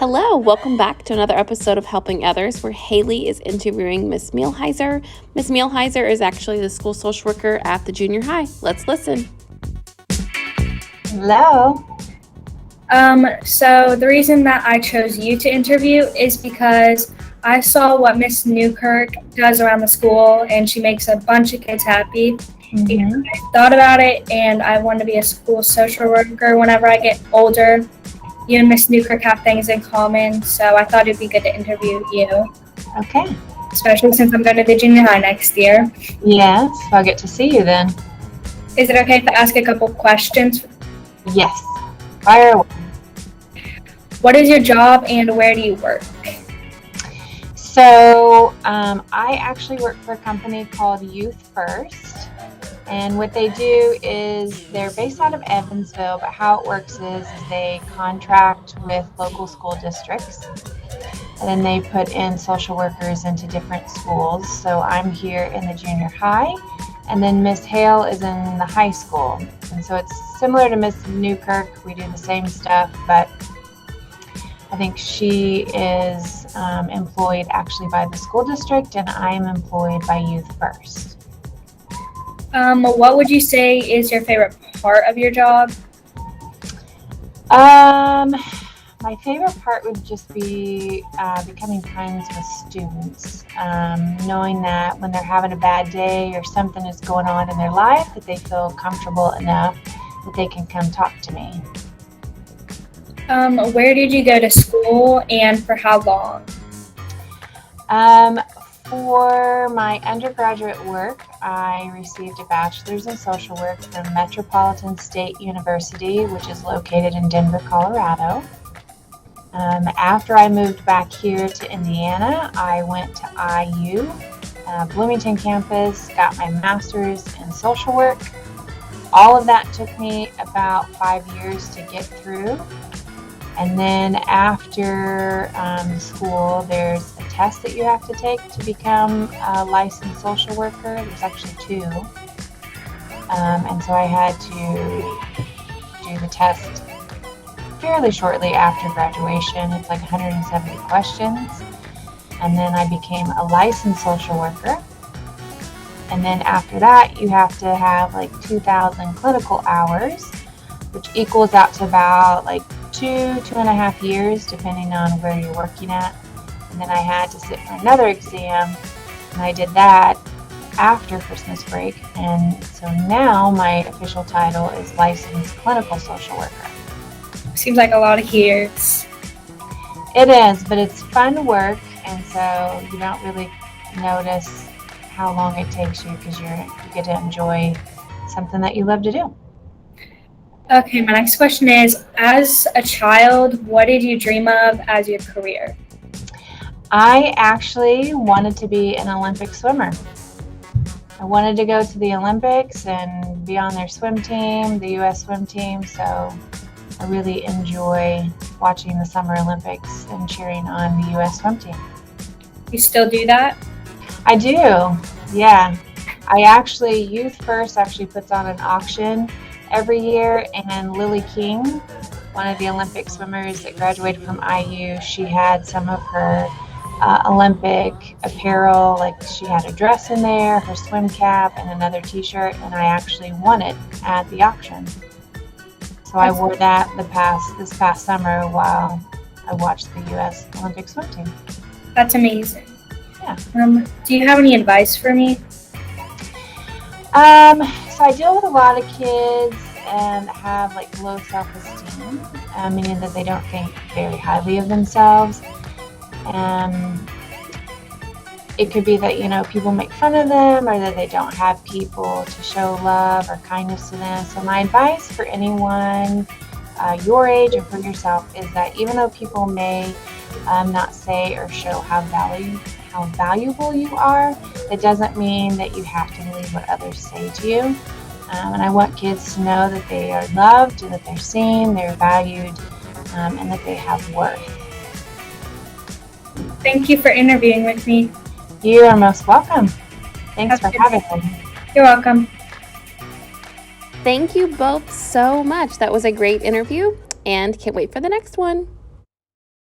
Hello, welcome back to another episode of Helping Others, where Hailey is interviewing Miss Melhiser. Miss Melhiser is actually the school social worker at the junior high. Let's listen. Hello. So the reason that I chose you to interview is because I saw what Miss Newkirk does around the school, and she makes a bunch of kids happy. Mm-hmm. And I thought about it, and I want to be a school social worker whenever I get older. You and Miss Newkirk have things in common, so I thought it'd be good to interview you. Okay. Especially since I'm going to the junior high next year. Yes, I'll get to see you then. Is it okay if I ask a couple questions? Yes. Fire away. What is your job and where do you work? So, I actually work for a company called Youth First. And what they do is they're based out of Evansville, but how it works is they contract with local school districts. And then they put in social workers into different schools. So I'm here in the junior high, and then Miss Hale is in the high school. And so it's similar to Miss Newkirk. We do the same stuff, but I think she is employed actually by the school district, and I'm employed by Youth First. What would you say is your favorite part of your job? My favorite part would just be becoming friends with students, knowing that when they're having a bad day or something is going on in their life, that they feel comfortable enough that they can come talk to me. Where did you go to school and for how long? For my undergraduate work, I received a bachelor's in social work from Metropolitan State University, which is located in Denver, Colorado. After I moved back here to Indiana, I went to IU, Bloomington campus, got my master's in social work. All of that took me about 5 years to get through. And then after school, there's a test that you have to take to become a licensed social worker. There's actually two. And so I had to do the test fairly shortly after graduation. It's like 170 questions. And then I became a licensed social worker. And then after that, you have to have like 2,000 clinical hours, which equals out to about like 2.5 years, depending on where you're working at. And then I had to sit for another exam, and I did that after Christmas break. And so now my official title is licensed clinical social worker. Seems like a lot of years. It is, but it's fun work, and so you don't really notice how long it takes you because you get to enjoy something that you love to do. Okay, my next question is, as a child, what did you dream of as your career? I actually wanted to be an Olympic swimmer. I wanted to go to the Olympics and be on their swim team, the U.S. swim team, so I really enjoy watching the Summer Olympics and cheering on the U.S. swim team. You still do that? I do, yeah. Youth First actually puts on an auction every year, and Lily King, one of the Olympic swimmers that graduated from IU, she had some of her Olympic apparel, like she had a dress in there, her swim cap, and another t-shirt, and I actually won it at the auction. So I wore that this past summer while I watched the U.S. Olympic swim team. That's amazing. Yeah. Do you have any advice for me? So I deal with a lot of kids and have like low self-esteem, meaning that they don't think very highly of themselves. It could be that, people make fun of them, or that they don't have people to show love or kindness to them. So my advice for anyone your age and for yourself is that even though people may not say or show how valuable you are, it doesn't mean that you have to believe what others say to you. And I want kids to know that they are loved, and that they're seen, they're valued, and that they have worth. Thank you for interviewing with me. You are most welcome. Thanks for having me. You're welcome. Thank you both so much. That was a great interview, and can't wait for the next one.